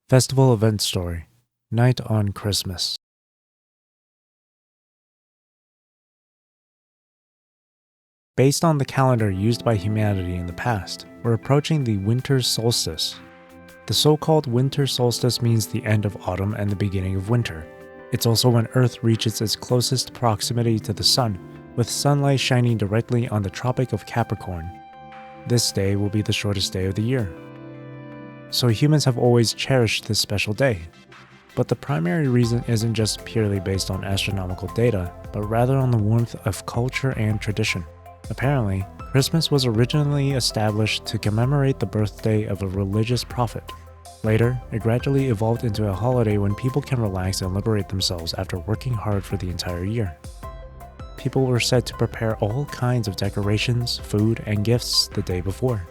Festival Event Story, Night on Christmas. Based on the calendar used by humanity in the past, we're approaching the winter solstice. The so-called winter solstice means the end of autumn and the beginning of winter. It's also when Earth reaches its closest proximity to the Sun, with sunlight shining directly on the Tropic of Capricorn. This day will be the shortest day of the year. So humans have always cherished this special day. But the primary reason isn't just purely based on astronomical data, but rather on the warmth of culture and tradition. Apparently, Christmas was originally established to commemorate the birthday of a religious prophet. Later, it gradually evolved into a holiday when people can relax and liberate themselves after working hard for the entire year. People were said to prepare all kinds of decorations, food, and gifts the day before.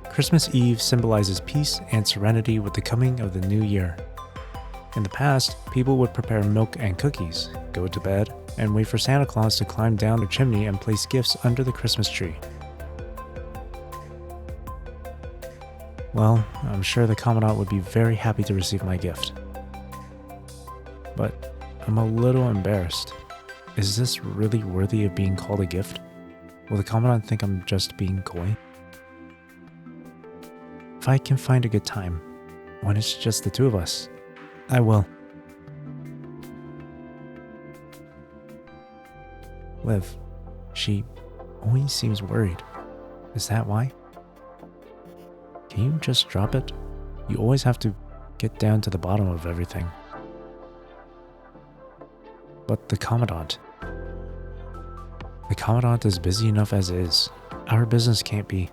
Christmas Eve symbolizes peace and serenity with the coming of the new year. In the past, people would prepare milk and cookies, go to bed, and wait for Santa Claus to climb down the chimney and place gifts under the Christmas tree. Well, I'm sure the Commandant would be very happy to receive my gift. But I'm a little embarrassed. Is this really worthy of being called a gift? Will the Commandant think I'm just being coy? If I can find a good time, when it's just the two of us, I will. Liv, she always seems worried. Is that why? Can you just drop it? You always have to get down to the bottom of everything. But the Commandant is busy enough as is. Our business can't be.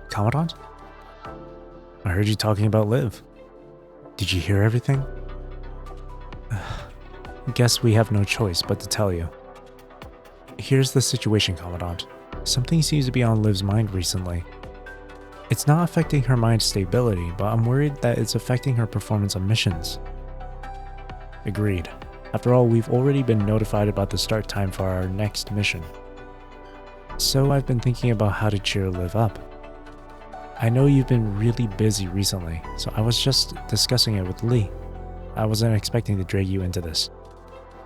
Commandant? I heard you talking about Liv. Did you hear everything? Guess we have no choice but to tell you. Here's the situation, Commandant. Something seems to be on Liv's mind recently. It's not affecting her mind stability, but I'm worried that it's affecting her performance on missions. Agreed. After all, we've already been notified about the start time for our next mission. So I've been thinking about how to cheer Liv up. I know you've been really busy recently, so I was just discussing it with Lee. I wasn't expecting to drag you into this.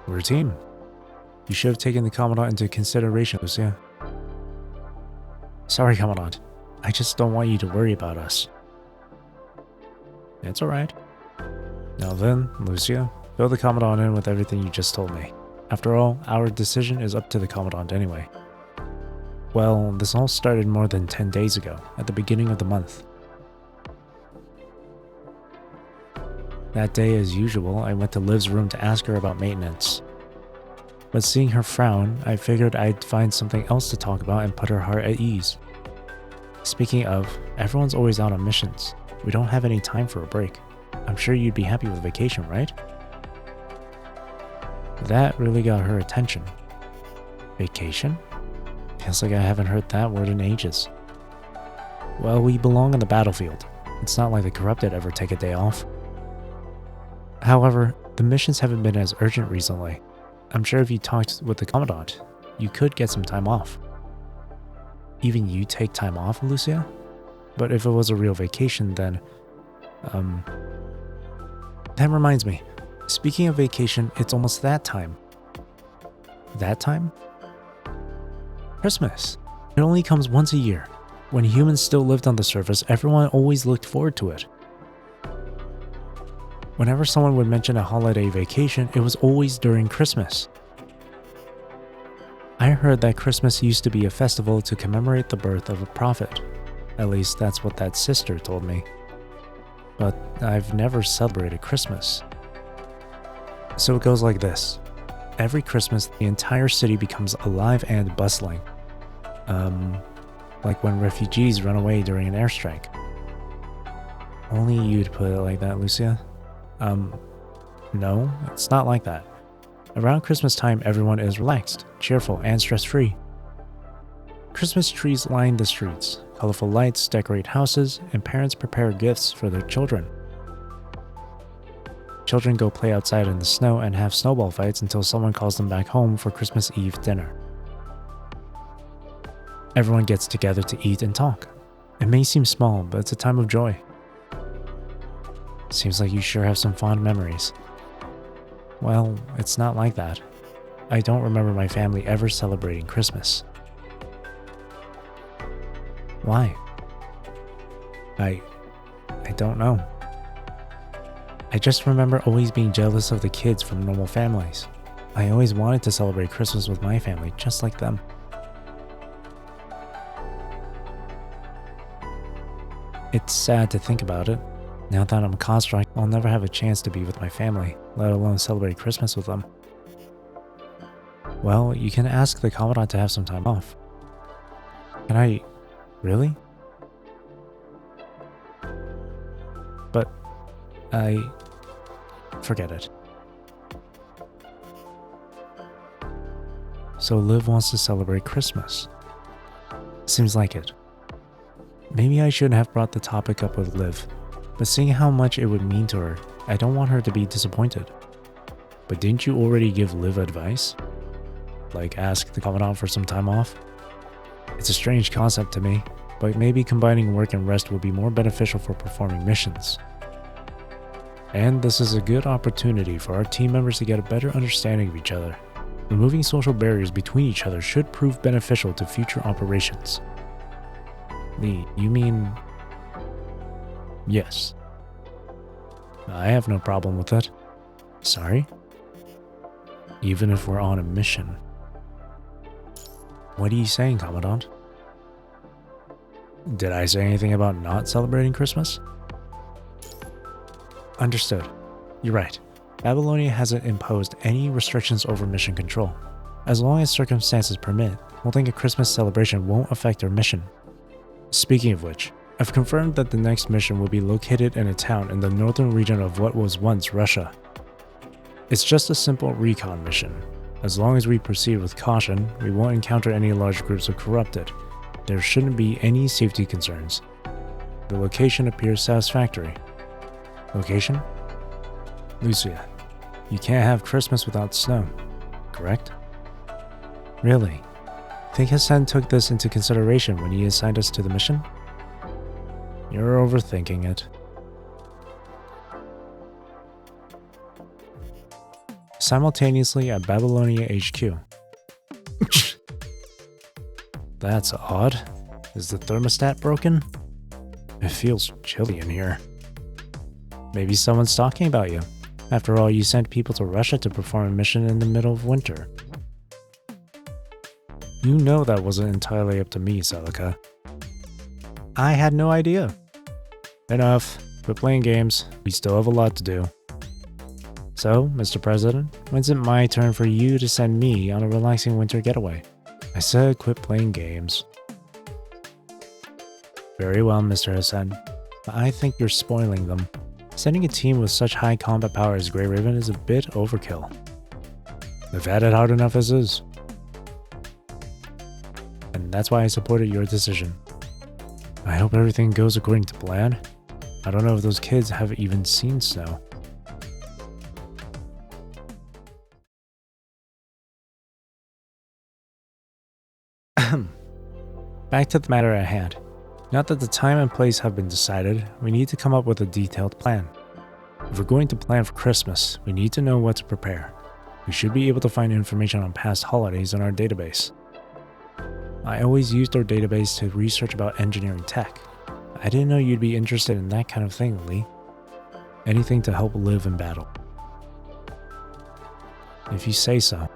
We're a team. You should have taken the Commandant into consideration, Lucia. Sorry, Commandant. I just don't want you to worry about us. It's alright. Now then, Lucia, fill the Commandant in with everything you just told me. After all, our decision is up to the Commandant anyway. Well, this all started more than 10 days ago, at the beginning of the month. That day, as usual, I went to Liv's room to ask her about maintenance. But seeing her frown, I figured I'd find something else to talk about and put her heart at ease. Speaking of, everyone's always out on missions. We don't have any time for a break. I'm sure you'd be happy with vacation, right? That really got her attention. Vacation? Feels like I haven't heard that word in ages. Well, we belong on the battlefield. It's not like the corrupted ever take a day off. However, the missions haven't been as urgent recently. I'm sure if you talked with the Commandant, you could get some time off. Even you take time off, Lucia? But if it was a real vacation, then... That reminds me. Speaking of vacation, it's almost that time. That time? Christmas. It only comes once a year. When humans still lived on the surface, everyone always looked forward to it. Whenever someone would mention a holiday vacation, it was always during Christmas. I heard that Christmas used to be a festival to commemorate the birth of a prophet. At least that's what that sister told me. But I've never celebrated Christmas. So it goes like this. Every Christmas, the entire city becomes alive and bustling. Like when refugees run away during an airstrike. Only you'd put it like that, Lucia. No, it's not like that. Around Christmas time, everyone is relaxed, cheerful, and stress-free. Christmas trees line the streets, colorful lights decorate houses, and parents prepare gifts for their children. Children go play outside in the snow and have snowball fights until someone calls them back home for Christmas Eve dinner. Everyone gets together to eat and talk. It may seem small, but it's a time of joy. Seems like you sure have some fond memories. Well, it's not like that. I don't remember my family ever celebrating Christmas. Why? I don't know. I just remember always being jealous of the kids from normal families. I always wanted to celebrate Christmas with my family, just like them. It's sad to think about it. Now that I'm a construct, I'll never have a chance to be with my family, let alone celebrate Christmas with them. Well, you can ask the Commandant to have some time off. Can I... really? But... forget it. So Liv wants to celebrate Christmas. Seems like it. Maybe I shouldn't have brought the topic up with Liv, but seeing how much it would mean to her, I don't want her to be disappointed. But didn't you already give Liv advice? Like ask the Commandant for some time off? It's a strange concept to me, but maybe combining work and rest will be more beneficial for performing missions. And this is a good opportunity for our team members to get a better understanding of each other. Removing social barriers between each other should prove beneficial to future operations. Lee, you mean... Yes. I have no problem with it. Sorry? Even if we're on a mission. What are you saying, Commandant? Did I say anything about not celebrating Christmas? Understood. You're right. Babylonia hasn't imposed any restrictions over mission control. As long as circumstances permit, holding a Christmas celebration won't affect our mission. Speaking of which, I've confirmed that the next mission will be located in a town in the northern region of what was once Russia. It's just a simple recon mission. As long as we proceed with caution, we won't encounter any large groups of corrupted. There shouldn't be any safety concerns. The location appears satisfactory. Location? Lucia, you can't have Christmas without snow, correct? Really? Think Hassan took this into consideration when he assigned us to the mission? You're overthinking it. Simultaneously at Babylonia HQ. That's odd. Is the thermostat broken? It feels chilly in here. Maybe someone's talking about you. After all, you sent people to Russia to perform a mission in the middle of winter. You know that wasn't entirely up to me, Celica. I had no idea. Enough. Quit playing games. We still have a lot to do. So, Mr. President, when's it my turn for you to send me on a relaxing winter getaway? I said quit playing games. Very well, Mr. Hassan. But I think you're spoiling them. Sending a team with such high combat power as Grey Raven is a bit overkill. They've had it hard enough as is. And that's why I supported your decision. I hope everything goes according to plan. I don't know if those kids have even seen snow. Back to the matter at hand. Now that the time and place have been decided, we need to come up with a detailed plan. If we're going to plan for Christmas, we need to know what to prepare. We should be able to find information on past holidays in our database. I always used our database to research about engineering tech. I didn't know you'd be interested in that kind of thing, Lee. Anything to help Liv in battle. If you say so.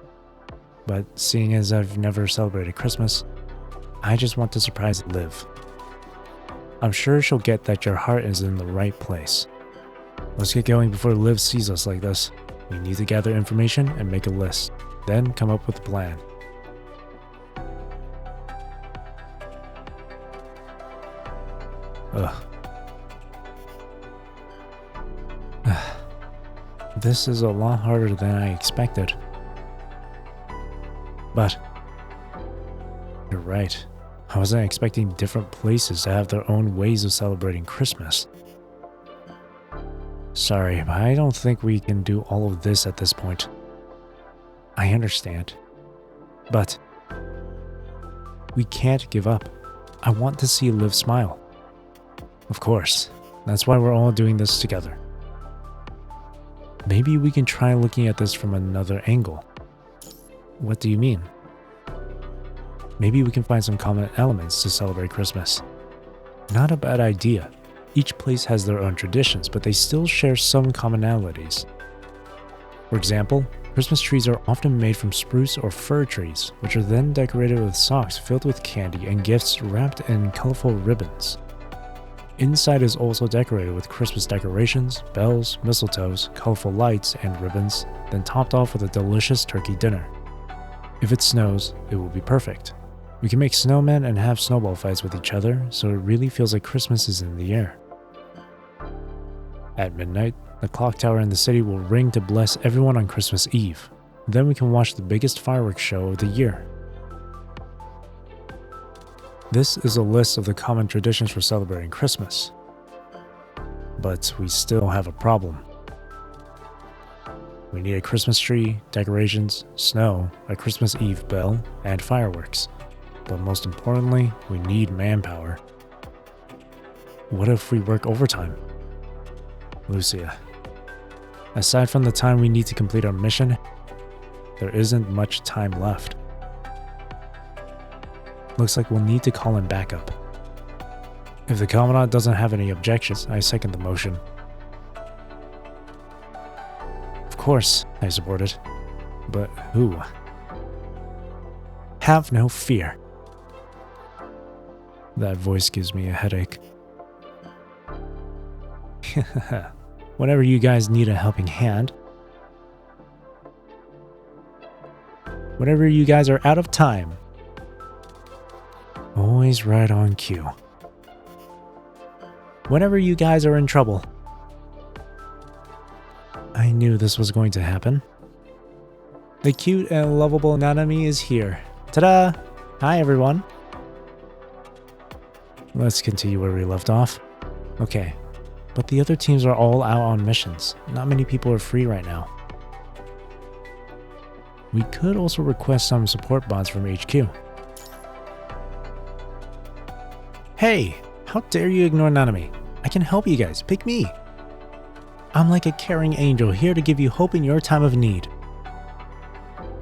But seeing as I've never celebrated Christmas, I just want to surprise Liv. I'm sure she'll get that your heart is in the right place. Let's get going before Liv sees us like this. We need to gather information and make a list, then come up with a plan. Ugh. This is a lot harder than I expected. But you're right. I wasn't expecting different places to have their own ways of celebrating Christmas. Sorry, but I don't think we can do all of this at this point. I understand. But we can't give up. I want to see Liv smile. Of course. That's why we're all doing this together. Maybe we can try looking at this from another angle. What do you mean? Maybe we can find some common elements to celebrate Christmas. Not a bad idea. Each place has their own traditions, but they still share some commonalities. For example, Christmas trees are often made from spruce or fir trees, which are then decorated with socks filled with candy and gifts wrapped in colorful ribbons. Inside is also decorated with Christmas decorations, bells, mistletoes, colorful lights, and ribbons, then topped off with a delicious turkey dinner. If it snows, it will be perfect. We can make snowmen and have snowball fights with each other, so it really feels like Christmas is in the air. At midnight, the clock tower in the city will ring to bless everyone on Christmas Eve. Then we can watch the biggest fireworks show of the year. This is a list of the common traditions for celebrating Christmas. But we still have a problem. We need a Christmas tree, decorations, snow, a Christmas Eve bell, and fireworks. But most importantly, we need manpower. What if we work overtime? Lucia. Aside from the time we need to complete our mission, there isn't much time left. Looks like we'll need to call in backup. If the Commandant doesn't have any objections, I second the motion. Of course, I support it. But who? Have no fear. That voice gives me a headache. Whenever you guys need a helping hand. Whenever you guys are out of time. Always right on cue. Whenever you guys are in trouble. I knew this was going to happen. The cute and lovable Nanami is here. Ta-da! Hi everyone. Let's continue where we left off. Okay, but the other teams are all out on missions. Not many people are free right now. We could also request some support bots from HQ. Hey, how dare you ignore Nanami? I can help you guys, pick me. I'm like a caring angel here to give you hope in your time of need.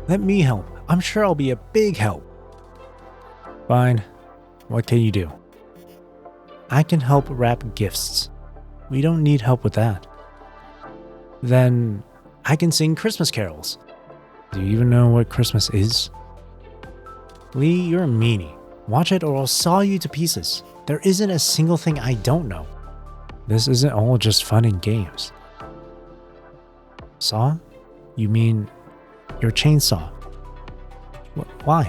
Let me help, I'm sure I'll be a big help. Fine, what can you do? I can help wrap gifts. We don't need help with that. Then, I can sing Christmas carols. Do you even know what Christmas is? Lee, you're a meanie. Watch it or I'll saw you to pieces. There isn't a single thing I don't know. This isn't all just fun and games. Saw? You mean your chainsaw? Why?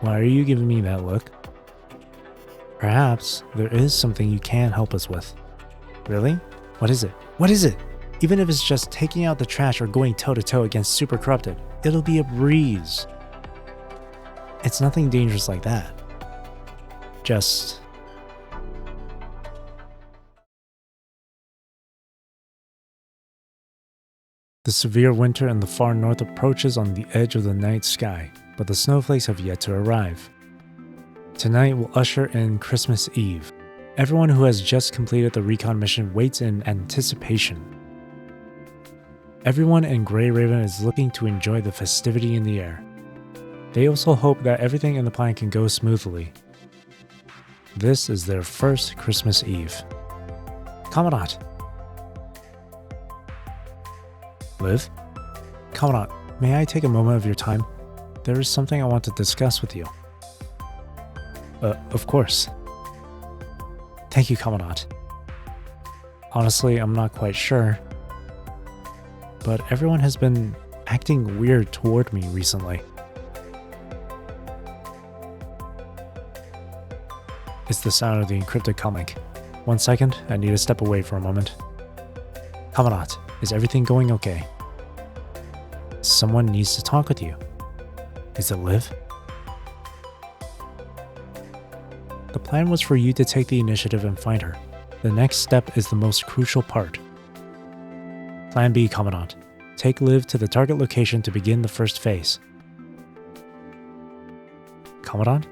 Why are you giving me that look? Perhaps there is something you can help us with. Really? What is it? What is it? Even if it's just taking out the trash or going toe-to-toe against Super Corrupted, it'll be a breeze. It's nothing dangerous like that. Just... The severe winter in the far north approaches on the edge of the night sky, but the snowflakes have yet to arrive. Tonight will usher in Christmas Eve. Everyone who has just completed the recon mission waits in anticipation. Everyone in Grey Raven is looking to enjoy the festivity in the air. They also hope that everything in the plan can go smoothly. This is their first Christmas Eve. Commandant. Liv? Commandant, may I take a moment of your time? There is something I want to discuss with you. Of course. Thank you, Commandant. Honestly, I'm not quite sure, but everyone has been acting weird toward me recently. It's the sound of the encrypted comic. 1 second, I need to step away for a moment. Commandant, is everything going okay? Someone needs to talk with you. Is it Liv? The plan was for you to take the initiative and find her. The next step is the most crucial part. Plan B, Commandant. Take Liv to the target location to begin the first phase. Commandant?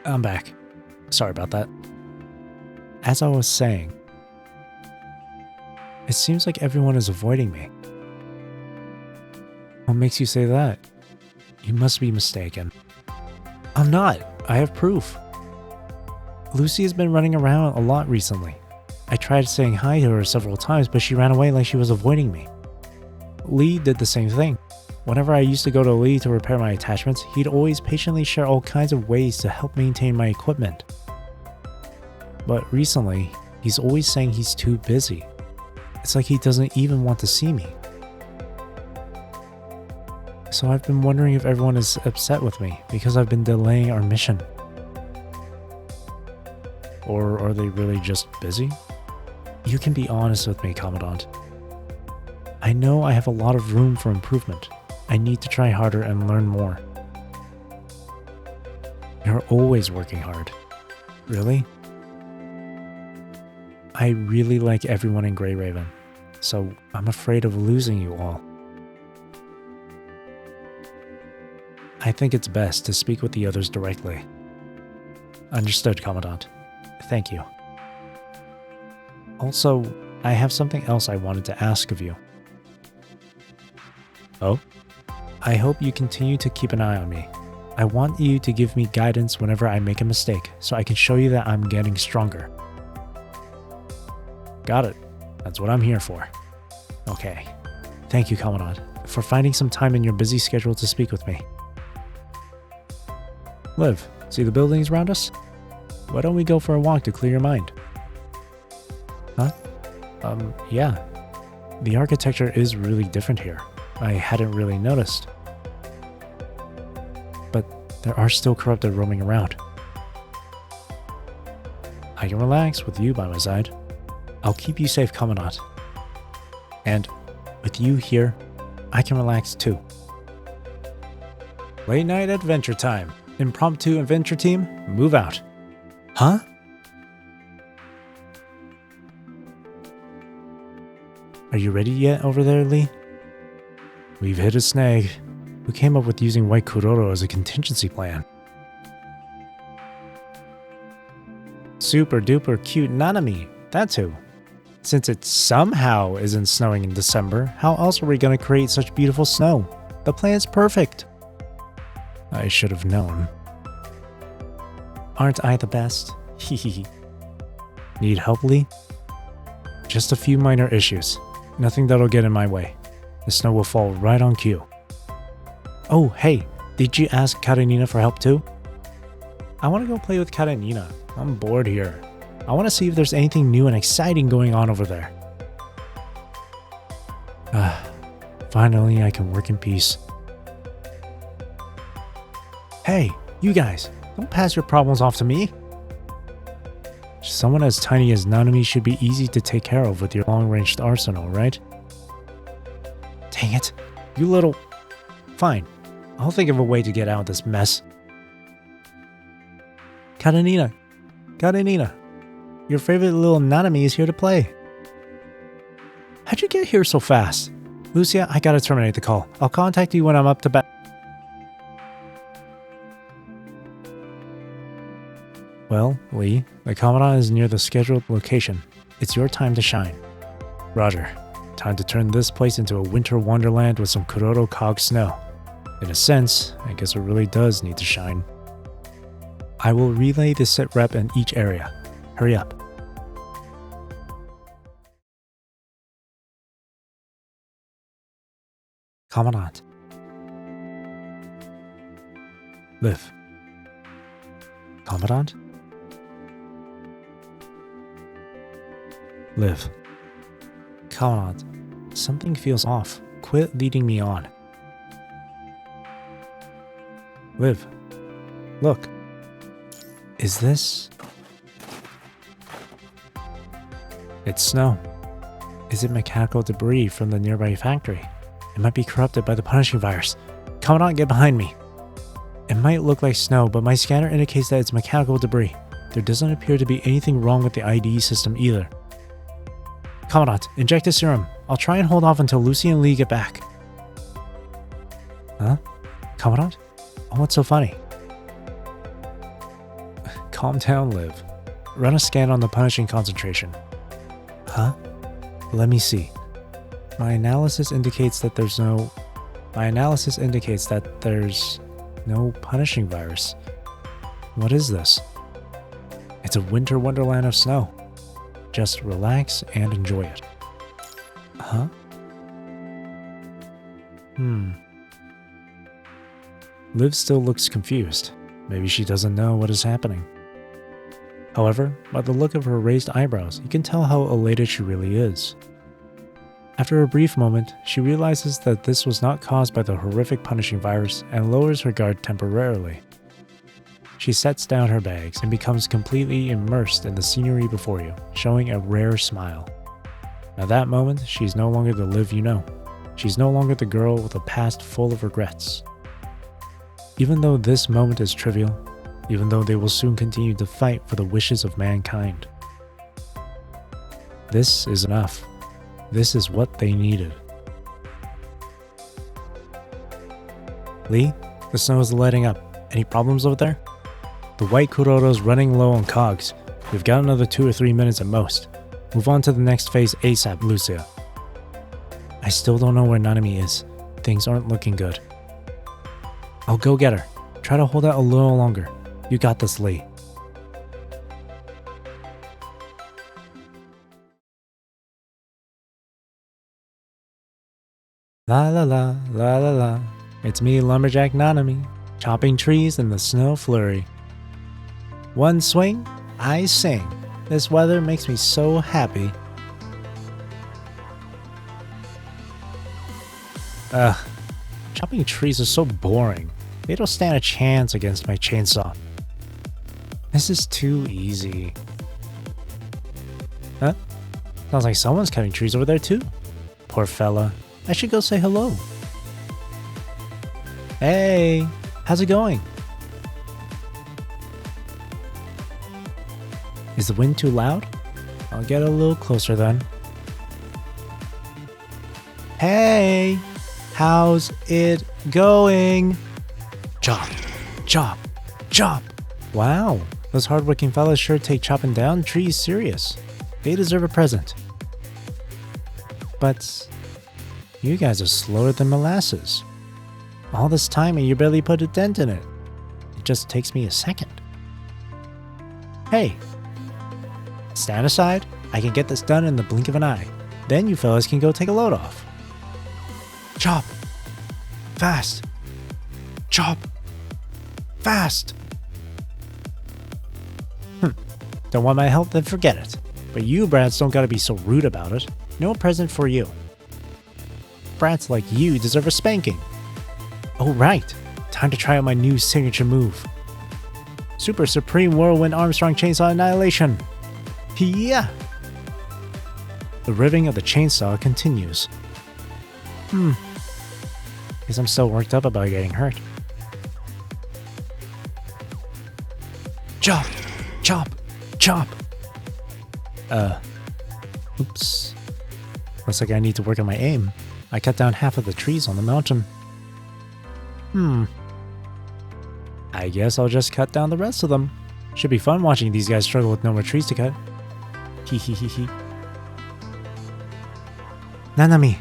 I'm back. Sorry about that. as I was saying, it seems like everyone is avoiding me. What makes you say that? You must be mistaken. I'm not. I have proof. Lucy has been running around a lot recently. I tried saying hi to her several times, but she ran away like she was avoiding me. Lee did the same thing. Whenever I used to go to Lee to repair my attachments, he'd always patiently share all kinds of ways to help maintain my equipment. But recently, he's always saying he's too busy. It's like he doesn't even want to see me. So I've been wondering if everyone is upset with me because I've been delaying our mission. Or are they really just busy? You can be honest with me, Commandant. I know I have a lot of room for improvement. I need to try harder and learn more. You're always working hard. Really? I really like everyone in Grey Raven, so I'm afraid of losing you all. I think it's best to speak with the others directly. Understood, Commandant. Thank you. Also, I have something else I wanted to ask of you. Oh? I hope you continue to keep an eye on me. I want you to give me guidance whenever I make a mistake, so I can show you that I'm getting stronger. Got it. That's what I'm here for. Okay. Thank you, Commandant, for finding some time in your busy schedule to speak with me. Liv, see the buildings around us? Why don't we go for a walk to clear your mind? Huh? Yeah. The architecture is really different here. I hadn't really noticed. But there are still corrupted roaming around. I can relax with you by my side. I'll keep you safe, Commandant. And with you here, I can relax too. Late night adventure time. Impromptu adventure team, move out. Huh? Are you ready yet over there, Lee? We've hit a snag. Who came up with using white Kuroro as a contingency plan? Super duper cute Nanami, that's who. Since it somehow isn't snowing in December, how else are we going to create such beautiful snow? The plan's perfect. I should have known. Aren't I the best? Hehehe. Need help, Lee? Just a few minor issues. Nothing that'll get in my way. The snow will fall right on cue. Oh, hey, did you ask Karenina for help too? I want to go play with Karenina. I'm bored here. I want to see if there's anything new and exciting going on over there. Finally, I can work in peace. Hey, you guys, don't pass your problems off to me. Someone as tiny as Nanami should be easy to take care of with your long-ranged arsenal, right? Dang it, you little... Fine, I'll think of a way to get out of this mess. Karenina, your favorite little Nanami is here to play. How'd you get here so fast? Lucia, I gotta terminate the call. I'll contact you when I'm up to bat. Well, Lee, the Commandant is near the scheduled location. It's your time to shine. Roger. Time to turn this place into a winter wonderland with some Kuroro Cog snow. In a sense, I guess it really does need to shine. I will relay the sit rep in each area. Hurry up. Commandant. Liv. Commandant? Liv. Commandant, something feels off. Quit leading me on. Liv. Look. Is this... It's snow. Is it mechanical debris from the nearby factory? It might be corrupted by the punishing virus. Commandant, get behind me. It might look like snow, but my scanner indicates that it's mechanical debris. There doesn't appear to be anything wrong with the IDE system either. Commandant, inject a serum. I'll try and hold off until Lucy and Lee get back. Huh? Commandant? Oh, what's so funny? Calm down, Liv. Run a scan on the punishing concentration. Huh? Let me see. My analysis indicates that there's no punishing virus. What is this? It's a winter wonderland of snow. Just relax and enjoy it. Huh? Liv still looks confused. Maybe she doesn't know what is happening. However, by the look of her raised eyebrows, you can tell how elated she really is. After a brief moment, she realizes that this was not caused by the horrific punishing virus and lowers her guard temporarily. She sets down her bags and becomes completely immersed in the scenery before you, showing a rare smile. At that moment, she's no longer the Liv you know. She's no longer the girl with a past full of regrets. Even though this moment is trivial, even though they will soon continue to fight for the wishes of mankind. This is enough. This is what they needed. Lee, the snow is letting up. Any problems over there? The white Kuroro's running low on cogs. We've got another 2 or 3 minutes at most. Move on to the next phase ASAP, Lucia. I still don't know where Nanami is. Things aren't looking good. I'll go get her. Try to hold out a little longer. You got this, Lee. La la la, la la la. It's me, Lumberjack Nanami, chopping trees in the snow flurry. One swing, I sing. This weather makes me so happy. Chopping trees is so boring. They don't stand a chance against my chainsaw. This is too easy. Huh? Sounds like someone's cutting trees over there too. Poor fella. I should go say hello. Hey, how's it going? Is the wind too loud? I'll get a little closer then. Hey, how's it going? Chop, chop, chop. Wow, those hardworking fellas sure take chopping down trees serious. They deserve a present. But you guys are slower than molasses. All this time and you barely put a dent in it. It just takes me a second. Hey, stand aside. I can get this done in the blink of an eye. Then you fellas can go take a load off. Chop. Fast. Chop. Fast. Don't want my help? Then forget it. But you brats don't gotta be so rude about it. No present for you. Brats like you deserve a spanking. Oh right, time to try out my new signature move. Super Supreme Whirlwind Armstrong Chainsaw Annihilation. Yeah. The riving of the chainsaw continues. Guess I'm still worked up about getting hurt. Chop! Chop! Chop! Oops. Looks like I need to work on my aim. I cut down half of the trees on the mountain. I guess I'll just cut down the rest of them. Should be fun watching these guys struggle with no more trees to cut. Hehehehe. Nanami,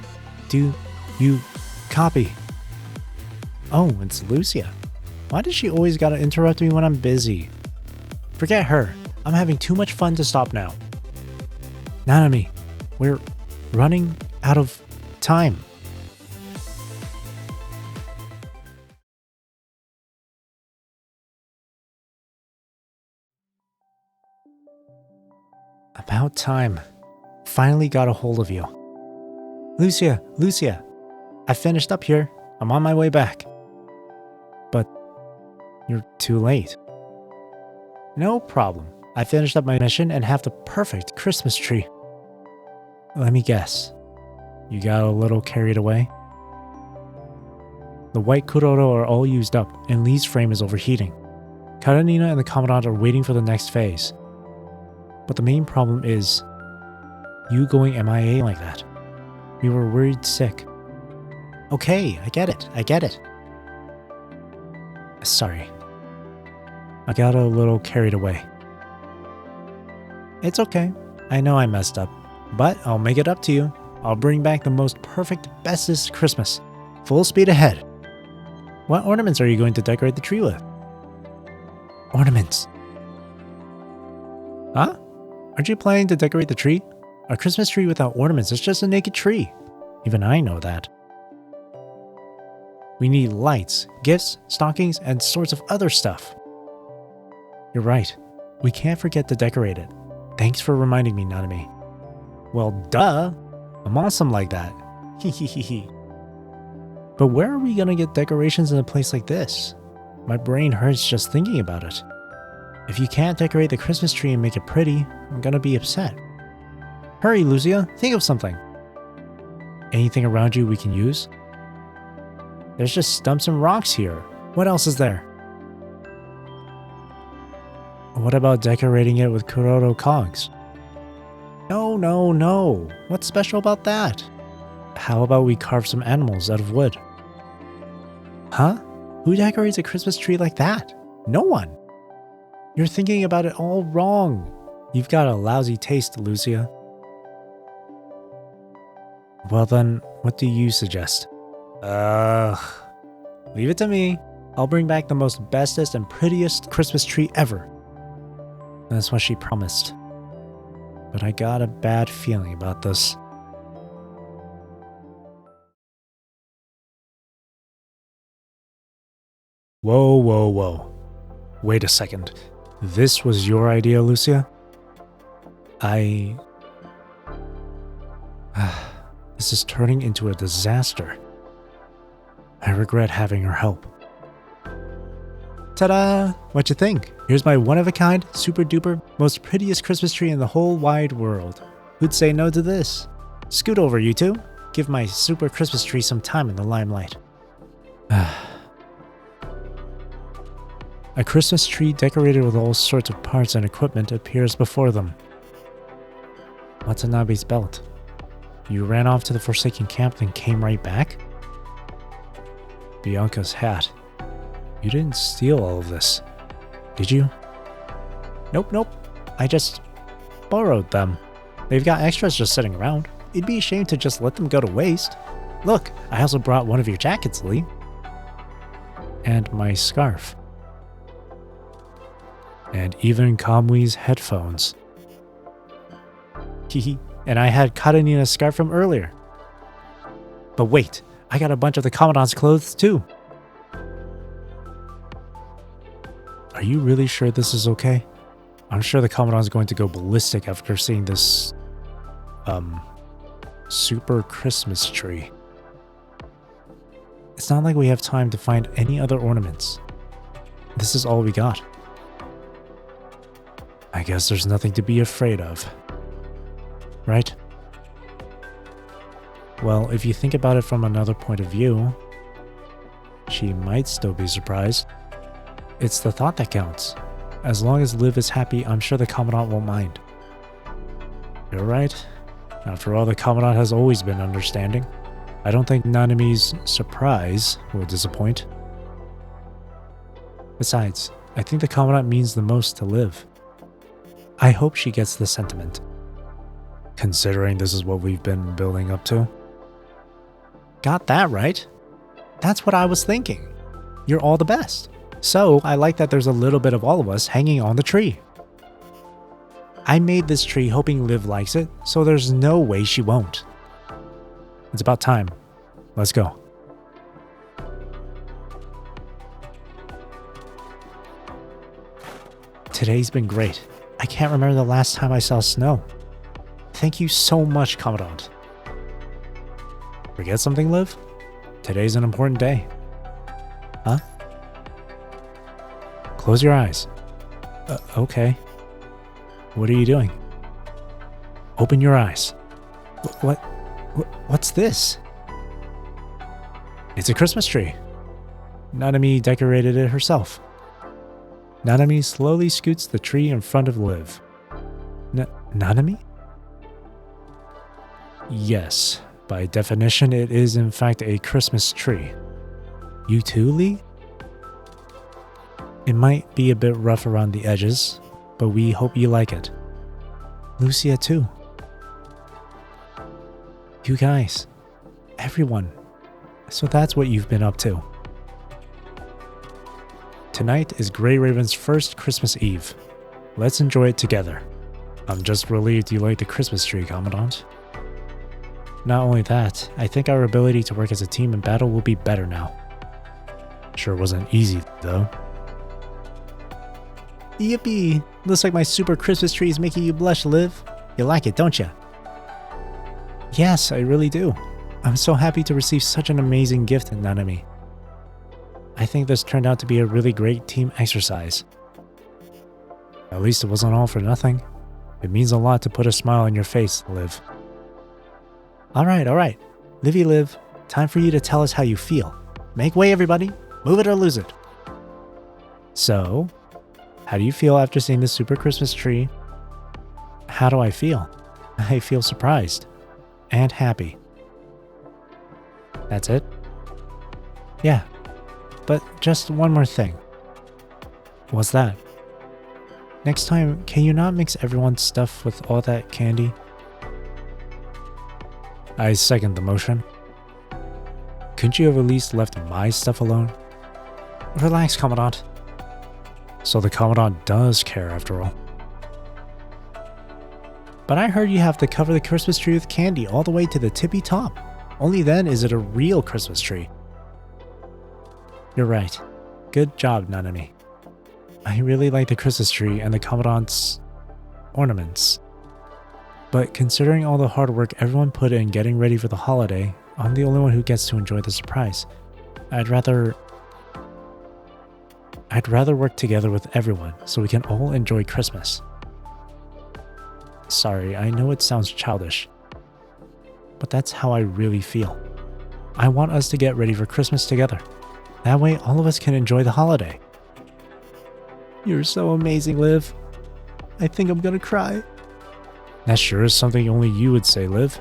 do you copy? Oh, it's Lucia. Why does she always gotta interrupt me when I'm busy? Forget her. I'm having too much fun to stop now. Nanami, we're running out of time. About time. Finally got a hold of you. Lucia, Lucia, I finished up here. I'm on my way back. But you're too late. No problem. I finished up my mission and have the perfect Christmas tree. Let me guess. You got a little carried away? The white Kuroro are all used up and Lee's frame is overheating. Karenina and the Commandant are waiting for the next phase. But the main problem is you going MIA like that. We were worried sick. Okay, I get it. Sorry. I got a little carried away. It's okay. I know I messed up, but I'll make it up to you. I'll bring back the most perfect, bestest Christmas. Full speed ahead. What ornaments are you going to decorate the tree with? Ornaments. Huh? Aren't you planning to decorate the tree? A Christmas tree without ornaments is just a naked tree. Even I know that. We need lights, gifts, stockings, and sorts of other stuff. You're right. We can't forget to decorate it. Thanks for reminding me, Nanami. Well, duh. I'm awesome like that. Hehehehe. But where are we gonna get decorations in a place like this? My brain hurts just thinking about it. If you can't decorate the Christmas tree and make it pretty, I'm gonna be upset. Hurry, Lucia, think of something. Anything around you we can use? There's just stumps and rocks here. What else is there? What about decorating it with Kuroto cogs? No. What's special about that? How about we carve some animals out of wood? Huh? Who decorates a Christmas tree like that? No one. You're thinking about it all wrong. You've got a lousy taste, Lucia. Well then, what do you suggest? Leave it to me. I'll bring back the most bestest and prettiest Christmas tree ever. That's what she promised. But I got a bad feeling about this. Whoa. Wait a second. This was your idea, Lucia? This is turning into a disaster. I regret having her help. Ta-da! What you think? Here's my one-of-a-kind, super-duper, most prettiest Christmas tree in the whole wide world. Who'd say no to this? Scoot over, you two. Give my super Christmas tree some time in the limelight. A Christmas tree decorated with all sorts of parts and equipment appears before them. Watanabe's belt. You ran off to the Forsaken Camp then came right back? Bianca's hat. You didn't steal all of this, did you? Nope. I just borrowed them. They've got extras just sitting around. It'd be a shame to just let them go to waste. Look, I also brought one of your jackets, Lee. And my scarf. And even Kamui's headphones. Hehe. And I had Karenina's scarf from earlier. But wait, I got a bunch of the Commandant's clothes too. Are you really sure this is okay? I'm sure the Commandant's going to go ballistic after seeing this, super Christmas tree. It's not like we have time to find any other ornaments. This is all we got. I guess there's nothing to be afraid of. Right? Well, if you think about it from another point of view, she might still be surprised. It's the thought that counts. As long as Liv is happy, I'm sure the Commandant won't mind. You're right. After all, the Commandant has always been understanding. I don't think Nanami's surprise will disappoint. Besides, I think the Commandant means the most to Liv. I hope she gets the sentiment. Considering this is what we've been building up to. Got that right. That's what I was thinking. You're all the best. So I like that there's a little bit of all of us hanging on the tree. I made this tree hoping Liv likes it, so there's no way she won't. It's about time. Let's go. Today's been great. I can't remember the last time I saw snow. Thank you so much, Commandant. Forget something, Liv? Today's an important day. Huh? Close your eyes. Okay. What are you doing? Open your eyes. What's this? It's a Christmas tree. Nanami decorated it herself. Nanami slowly scoots the tree in front of Liv. Nanami? Yes, by definition it is in fact a Christmas tree. You too, Lee? It might be a bit rough around the edges, but we hope you like it. Lucia too. You guys. Everyone. So that's what you've been up to. Tonight is Grey Raven's first Christmas Eve. Let's enjoy it together. I'm just relieved you like the Christmas tree, Commandant. Not only that, I think our ability to work as a team in battle will be better now. Sure wasn't easy, though. Yippee! Looks like my super Christmas tree is making you blush, Liv. You like it, don't you? Yes, I really do. I'm so happy to receive such an amazing gift, Nanami. I think this turned out to be a really great team exercise. At least it wasn't all for nothing. It means a lot to put a smile on your face, Liv. Alright. Livy Liv, time for you to tell us how you feel. Make way, everybody. Move it or lose it. So, how do you feel after seeing the super Christmas tree? How do I feel? I feel surprised. And happy. That's it? Yeah. But just one more thing. What's that? Next time, can you not mix everyone's stuff with all that candy? I second the motion. Couldn't you have at least left my stuff alone? Relax, Commandant. So the Commandant does care after all. But I heard you have to cover the Christmas tree with candy all the way to the tippy top. Only then is it a real Christmas tree. You're right. Good job, Nanami. I really like the Christmas tree and the Commandant's ornaments. But considering all the hard work everyone put in getting ready for the holiday, I'm the only one who gets to enjoy the surprise. I'd rather work together with everyone so we can all enjoy Christmas. Sorry, I know it sounds childish, but that's how I really feel. I want us to get ready for Christmas together. That way all of us can enjoy the holiday. You're so amazing, Liv. I think I'm gonna cry. That sure is something only you would say, Liv.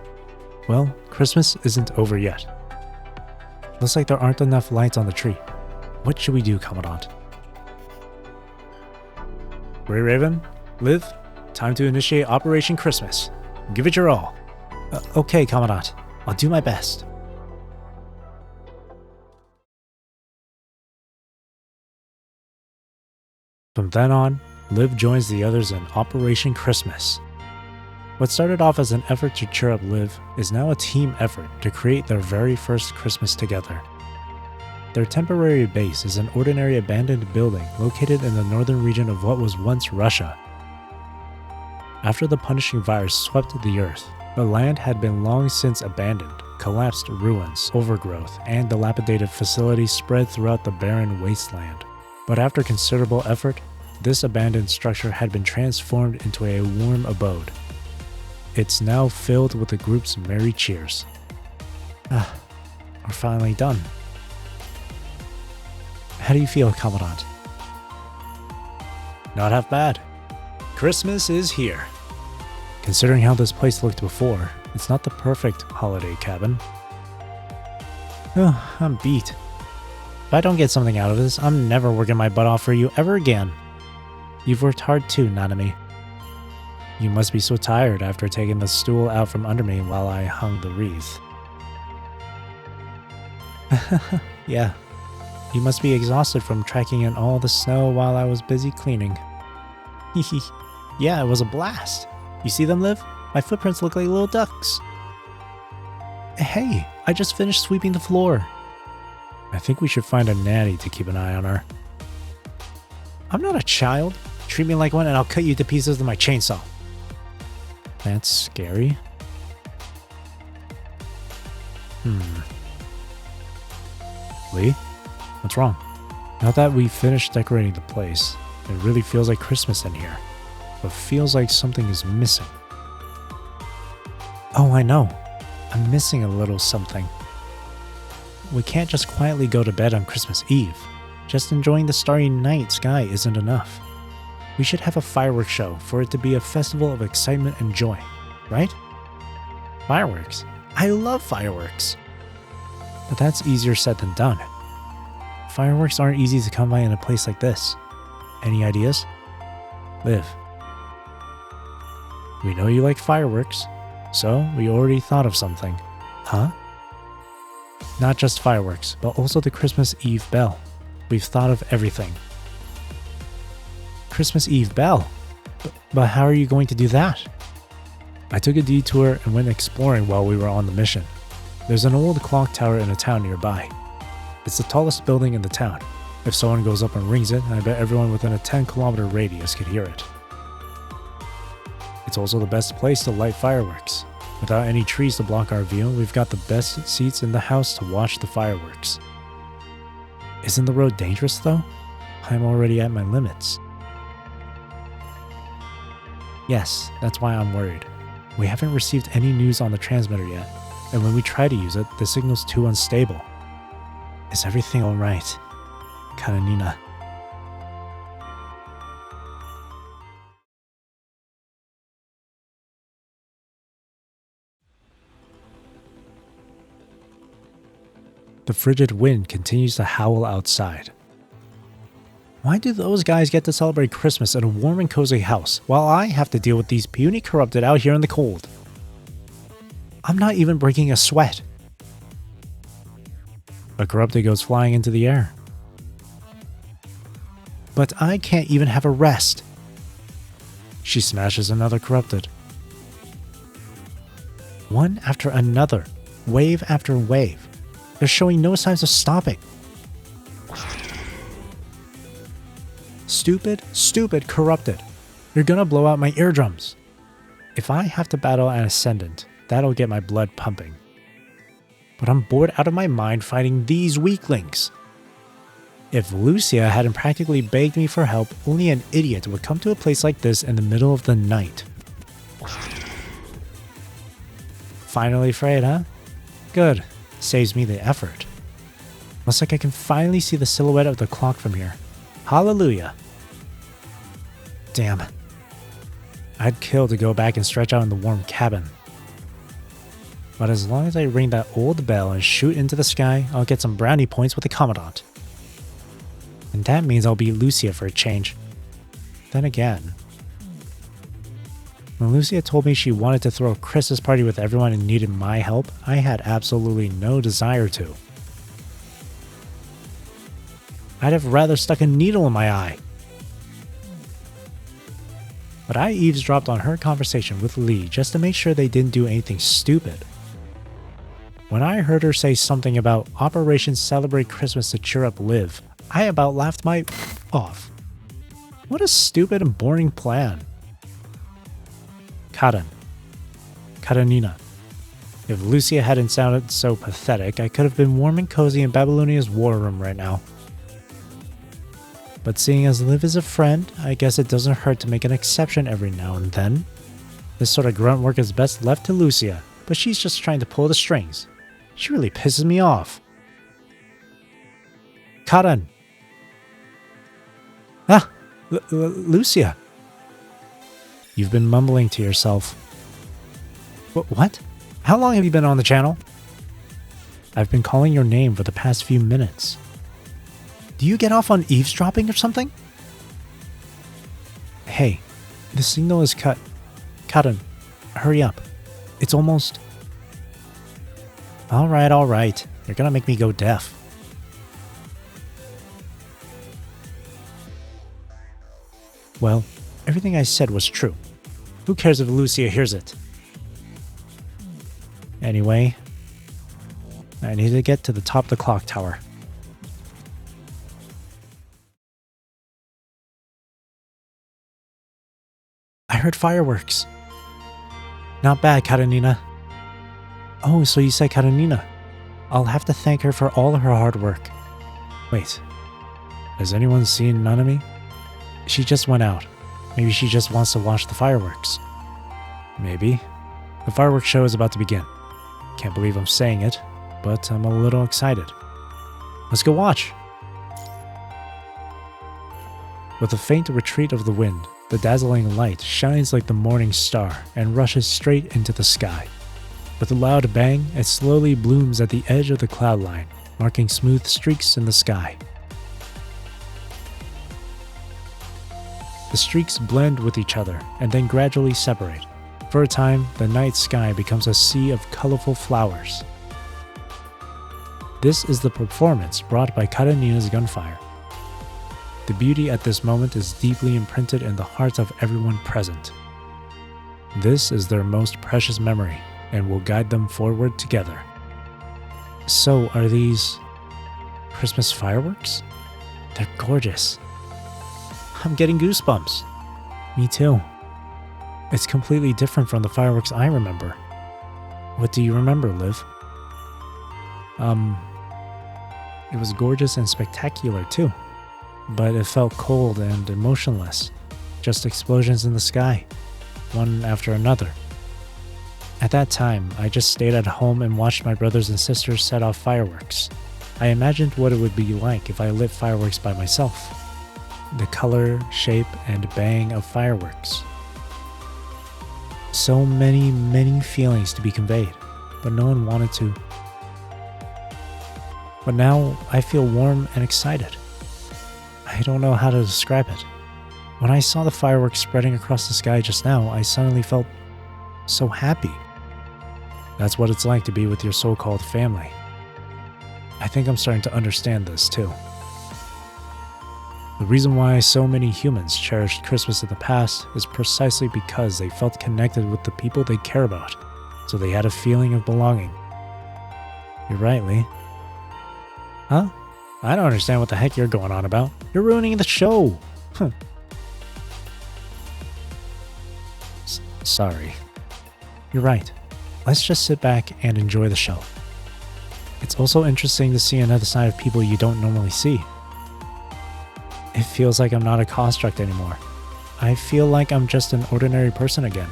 Well, Christmas isn't over yet. Looks like there aren't enough lights on the tree. What should we do, Commandant? Grey Raven, Liv, time to initiate Operation Christmas. Give it your all. Okay, Commandant. I'll do my best. From then on, Liv joins the others in Operation Christmas. What started off as an effort to cheer up Liv is now a team effort to create their very first Christmas together. Their temporary base is an ordinary abandoned building located in the northern region of what was once Russia. After the punishing virus swept the earth, the land had been long since abandoned, collapsed ruins, overgrowth, and dilapidated facilities spread throughout the barren wasteland. But after considerable effort, this abandoned structure had been transformed into a warm abode. It's now filled with the group's merry cheers. We're finally done. How do you feel, Commandant? Not half bad. Christmas is here. Considering how this place looked before, it's not the perfect holiday cabin. Oh, I'm beat. If I don't get something out of this, I'm never working my butt off for you ever again. You've worked hard too, Nanami. You must be so tired after taking the stool out from under me while I hung the wreath. Yeah. You must be exhausted from tracking in all the snow while I was busy cleaning. Yeah, it was a blast. You see them, Liv? My footprints look like little ducks. Hey, I just finished sweeping the floor. I think we should find a nanny to keep an eye on her. I'm not a child. Treat me like one and I'll cut you to pieces with my chainsaw. That's scary. Lee? What's wrong? Now that we've finished decorating the place, it really feels like Christmas in here. But feels like something is missing. Oh, I know. I'm missing a little something. We can't just quietly go to bed on Christmas Eve. Just enjoying the starry night sky isn't enough. We should have a fireworks show for it to be a festival of excitement and joy, right? Fireworks? I love fireworks. But that's easier said than done. Fireworks aren't easy to come by in a place like this. Any ideas? Liv. We know you like fireworks, so we already thought of something. Huh? Not just fireworks, but also the Christmas Eve bell. We've thought of everything. Christmas Eve bell? But how are you going to do that? I took a detour and went exploring while we were on the mission. There's an old clock tower in a town nearby. It's the tallest building in the town. If someone goes up and rings it, I bet everyone within a 10-kilometer radius could hear it. It's also the best place to light fireworks. Without any trees to block our view, we've got the best seats in the house to watch the fireworks. Isn't the road dangerous though? I'm already at my limits. Yes, that's why I'm worried. We haven't received any news on the transmitter yet, and when we try to use it, the signal's too unstable. Is everything alright, Karenina? The frigid wind continues to howl outside. Why do those guys get to celebrate Christmas in a warm and cozy house, while I have to deal with these puny corrupted out here in the cold? I'm not even breaking a sweat. A corrupted goes flying into the air. But I can't even have a rest. She smashes another corrupted. One after another, wave after wave. They're showing no signs of stopping. Stupid corrupted. You're gonna blow out my eardrums. If I have to battle an ascendant, that'll get my blood pumping. But I'm bored out of my mind fighting these weaklings. If Lucia hadn't practically begged me for help, only an idiot would come to a place like this in the middle of the night. Finally frayed, huh? Good. Saves me the effort. Looks like I can finally see the silhouette of the clock from here. Hallelujah. Damn. I'd kill to go back and stretch out in the warm cabin. But as long as I ring that old bell and shoot into the sky, I'll get some brownie points with the Commandant. And that means I'll beat Lucia for a change. Then again, when Lucia told me she wanted to throw a Christmas party with everyone and needed my help, I had absolutely no desire to. I'd have rather stuck a needle in my eye. But I eavesdropped on her conversation with Lee just to make sure they didn't do anything stupid. When I heard her say something about Operation Celebrate Christmas to cheer up Liv, I about laughed my off. What a stupid and boring plan. Karenina. If Lucia hadn't sounded so pathetic, I could have been warm and cozy in Babylonia's war room right now. But seeing as Liv is a friend, I guess it doesn't hurt to make an exception every now and then. This sort of grunt work is best left to Lucia, but she's just trying to pull the strings. She really pisses me off. Karen! Ah! Lucia! You've been mumbling to yourself. What? How long have you been on the channel? I've been calling your name for the past few minutes. Do you get off on eavesdropping or something? Hey, the signal is cut. Karen, hurry up. It's almost... Alright. You're gonna make me go deaf. Well, everything I said was true. Who cares if Lucia hears it? Anyway, I need to get to the top of the clock tower. I heard fireworks. Not bad, Karenina. Oh, so you said Karenina. I'll have to thank her for all her hard work. Wait, has anyone seen Nanami? She just went out. Maybe she just wants to watch the fireworks. Maybe. The fireworks show is about to begin. Can't believe I'm saying it, but I'm a little excited. Let's go watch! With a faint retreat of the wind, the dazzling light shines like the morning star and rushes straight into the sky. With a loud bang, it slowly blooms at the edge of the cloud line, marking smooth streaks in the sky. The streaks blend with each other and then gradually separate. For a time, the night sky becomes a sea of colorful flowers. This is the performance brought by Karenina's gunfire. The beauty at this moment is deeply imprinted in the hearts of everyone present. This is their most precious memory and will guide them forward together. So, are these Christmas fireworks? They're gorgeous. I'm getting goosebumps. Me too. It's completely different from the fireworks I remember. What do you remember, Liv? It was gorgeous and spectacular too, but it felt cold and emotionless. Just explosions in the sky, one after another. At that time, I just stayed at home and watched my brothers and sisters set off fireworks. I imagined what it would be like if I lit fireworks by myself. The color, shape, and bang of fireworks. So many feelings to be conveyed, but no one wanted to. But now I feel warm and excited. I don't know how to describe it. When I saw the fireworks spreading across the sky just now, I suddenly felt so happy. That's what it's like to be with your so-called family. I think I'm starting to understand this too. The reason why so many humans cherished Christmas in the past is precisely because they felt connected with the people they care about, so they had a feeling of belonging. You're right, Lee. Huh? I don't understand what the heck you're going on about. You're ruining the show! Sorry. You're right. Let's just sit back and enjoy the show. It's also interesting to see another side of people you don't normally see. It feels like I'm not a construct anymore. I feel like I'm just an ordinary person again.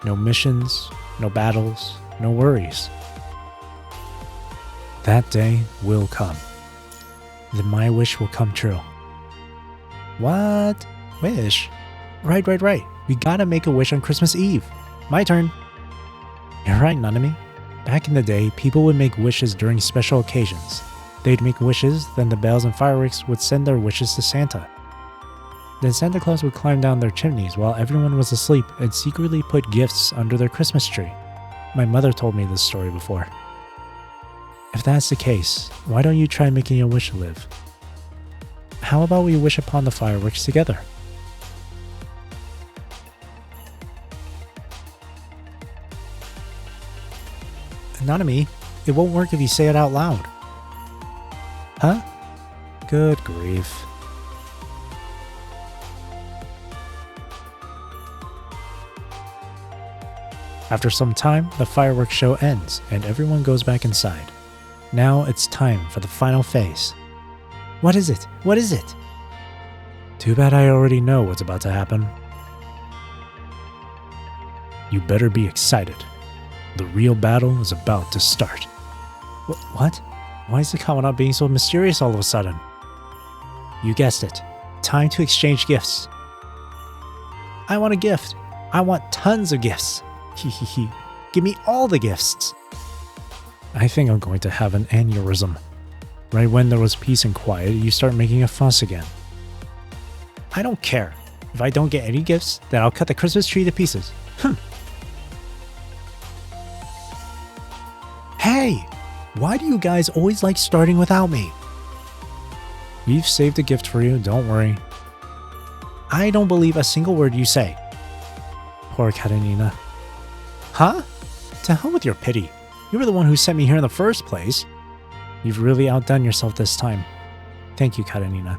No missions, no battles, no worries. That day will come. Then my wish will come true. What? Wish? Right. We gotta make a wish on Christmas Eve. My turn. You're right, Nanami. Back in the day, people would make wishes during special occasions. They'd make wishes, then the bells and fireworks would send their wishes to Santa. Then Santa Claus would climb down their chimneys while everyone was asleep and secretly put gifts under their Christmas tree. My mother told me this story before. If that's the case, why don't you try making a wish, Liv? How about we wish upon the fireworks together? Nanami, it won't work if you say it out loud. Huh? Good grief. After some time, the fireworks show ends and everyone goes back inside. Now it's time for the final phase. What is it? What is it? Too bad I already know what's about to happen. You better be excited. The real battle is about to start. What? Why is the Commandant being so mysterious all of a sudden? You guessed it. Time to exchange gifts. I want a gift. I want tons of gifts. Hehehe. Give me all the gifts. I think I'm going to have an aneurysm. Right when there was peace and quiet, you start making a fuss again. I don't care. If I don't get any gifts, then I'll cut the Christmas tree to pieces. Hey! Why do you guys always like starting without me? We've saved a gift for you, don't worry. I don't believe a single word you say. Poor Karenina. Huh? To hell with your pity. You were the one who sent me here in the first place. You've really outdone yourself this time. Thank you, Karenina.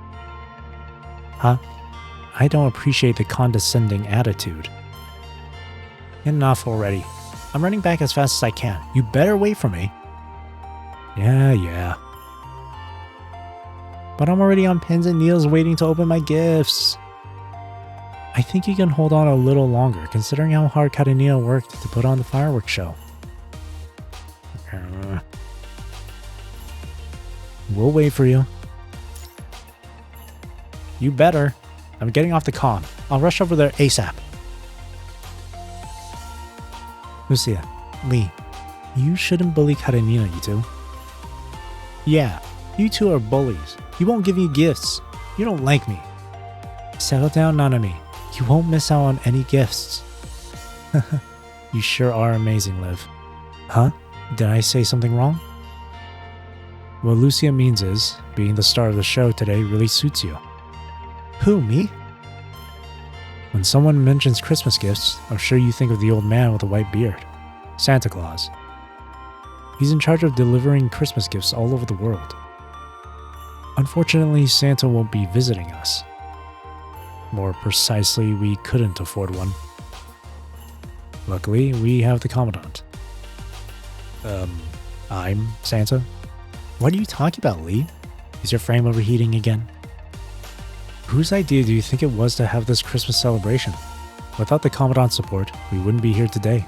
Huh? I don't appreciate the condescending attitude. Enough already. I'm running back as fast as I can. You better wait for me. Yeah. But I'm already on pins and needles waiting to open my gifts. I think you can hold on a little longer, considering how hard Karenina worked to put on the fireworks show. We'll wait for you. You better. I'm getting off the comm. I'll rush over there ASAP. Lucia, Lee, you shouldn't bully Karenina, you two. Yeah, you two are bullies. You won't give me gifts. You don't like me. Settle down, Nanami. You won't miss out on any gifts. You sure are amazing, Liv. Huh? Did I say something wrong? What Lucia means is, being the star of the show today really suits you. Who, me? When someone mentions Christmas gifts, I'm sure you think of the old man with a white beard. Santa Claus. He's in charge of delivering Christmas gifts all over the world. Unfortunately, Santa won't be visiting us. More precisely, we couldn't afford one. Luckily, we have the Commandant. I'm Santa? What are you talking about, Lee? Is your frame overheating again? Whose idea do you think it was to have this Christmas celebration? Without the Commandant's support, we wouldn't be here today.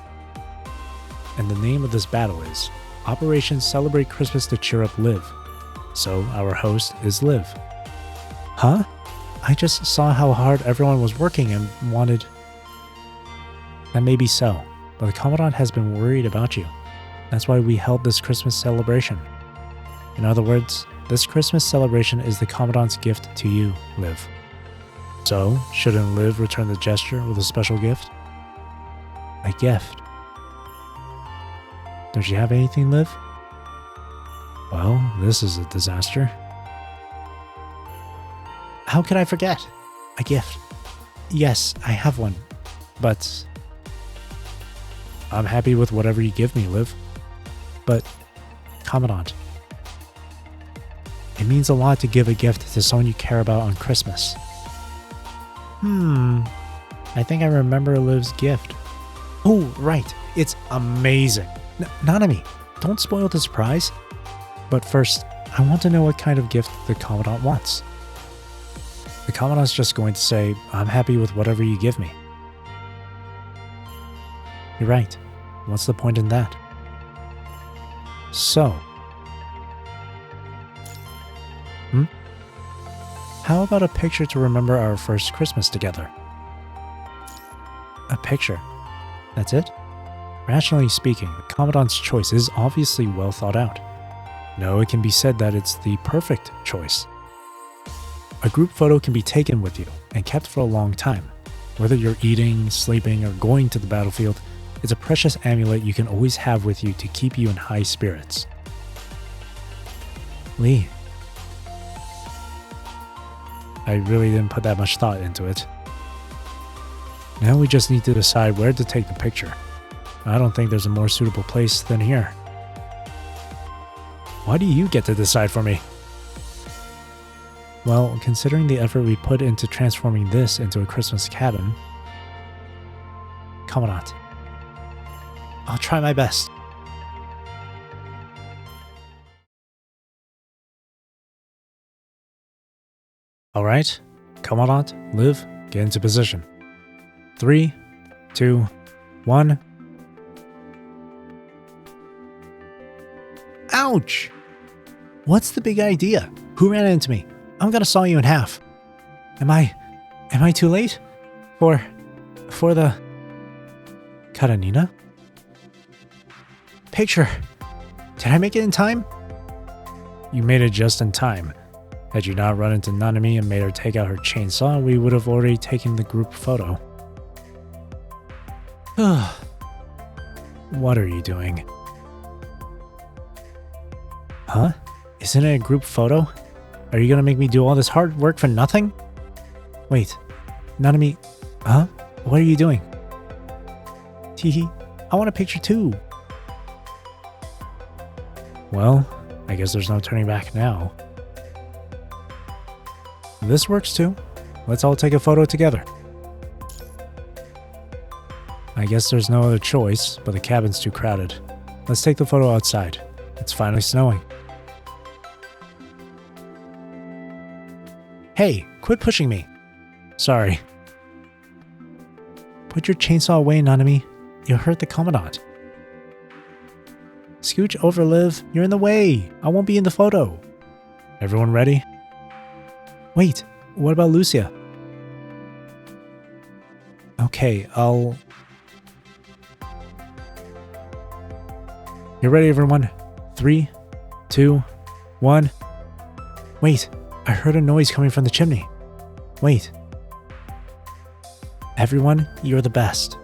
And the name of this battle is Operation Celebrate Christmas to Cheer Up Liv. So our host is Liv. Huh? I just saw how hard everyone was working and wanted... That may be so, but the Commandant has been worried about you. That's why we held this Christmas celebration. In other words, this Christmas celebration is the Commandant's gift to you, Liv. So, shouldn't Liv return the gesture with a special gift? A gift? Don't you have anything, Liv? Well, this is a disaster. How could I forget? A gift. Yes, I have one. But... I'm happy with whatever you give me, Liv. But... Commandant. It means a lot to give a gift to someone you care about on Christmas. I think I remember Liv's gift. Oh, right. It's amazing. Nanami, don't spoil the surprise. But first, I want to know what kind of gift the Commandant wants. The Commandant's just going to say, I'm happy with whatever you give me. You're right. What's the point in that? So... How about a picture to remember our first Christmas together? A picture? That's it? Rationally speaking, the Commandant's choice is obviously well thought out. No, it can be said that it's the perfect choice. A group photo can be taken with you and kept for a long time. Whether you're eating, sleeping, or going to the battlefield, it's a precious amulet you can always have with you to keep you in high spirits. Lee. I really didn't put that much thought into it. Now we just need to decide where to take the picture. I don't think there's a more suitable place than here. Why do you get to decide for me? Well, considering the effort we put into transforming this into a Christmas cabin... Commandant. I'll try my best. Alright, Commandant, Liv, get into position. 3, 2, 1. Ouch! What's the big idea? Who ran into me? I'm gonna saw you in half. Am I too late? For the... Karenina? Picture. Did I make it in time? You made it just in time. Had you not run into Nanami and made her take out her chainsaw, we would have already taken the group photo. What are you doing? Huh? Isn't it a group photo? Are you gonna make me do all this hard work for nothing? Wait, Nanami... Huh? What are you doing? Teehee, I want a picture too. Well, I guess there's no turning back now. This works too. Let's all take a photo together. I guess there's no other choice, but the cabin's too crowded. Let's take the photo outside. It's finally snowing. Hey, quit pushing me. Sorry. Put your chainsaw away, Nanami. You'll hurt the Commandant. Scooch over, Liv. You're in the way. I won't be in the photo. Everyone ready? Wait, what about Lucia? Okay, You ready, everyone? 3, 2, 1. Wait, I heard a noise coming from the chimney. Wait. Everyone, you're the best.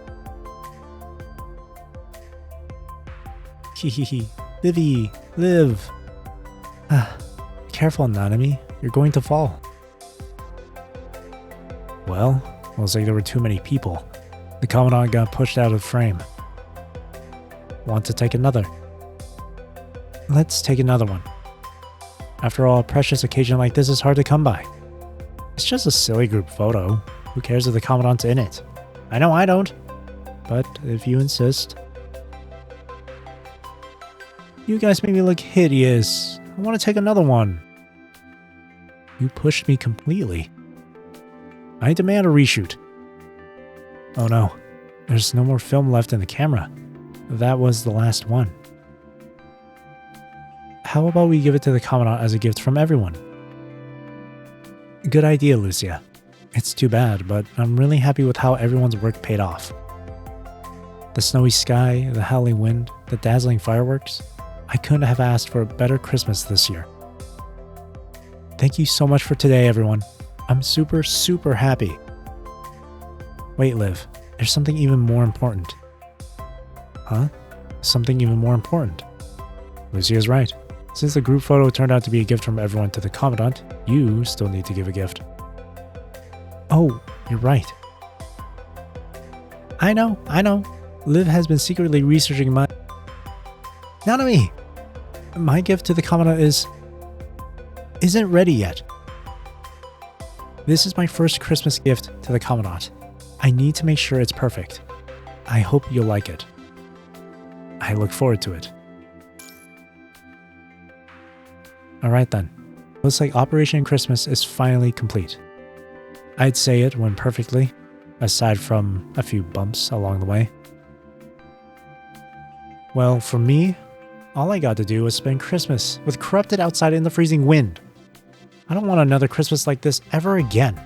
Hehehe. Livy, live. Ah, careful, Nanami. You're going to fall. Well, looks like there were too many people. The Commandant got pushed out of frame. Want to take another? Let's take another one. After all, a precious occasion like this is hard to come by. It's just a silly group photo. Who cares if the Commandant's in it? I know I don't. But if you insist. You guys make me look hideous. I want to take another one. You pushed me completely. I demand a reshoot. Oh no, there's no more film left in the camera. That was the last one. How about we give it to the Commandant as a gift from everyone? Good idea, Lucia. It's too bad, but I'm really happy with how everyone's work paid off. The snowy sky, the howling wind, the dazzling fireworks. I couldn't have asked for a better Christmas this year. Thank you so much for today, everyone. I'm super, super happy. Wait, Liv. There's something even more important. Huh? Something even more important. Lucia's right. Since the group photo turned out to be a gift from everyone to the Commandant, you still need to give a gift. Oh, you're right. I know. Liv has been secretly researching my... Nanami! My gift to the Commandant isn't ready yet. This is my first Christmas gift to the Commandant. I need to make sure it's perfect. I hope you'll like it. I look forward to it. Alright then. Looks like Operation Christmas is finally complete. I'd say it went perfectly, aside from a few bumps along the way. Well, for me, all I got to do was spend Christmas with Corrupted outside in the freezing wind. I don't want another Christmas like this ever again.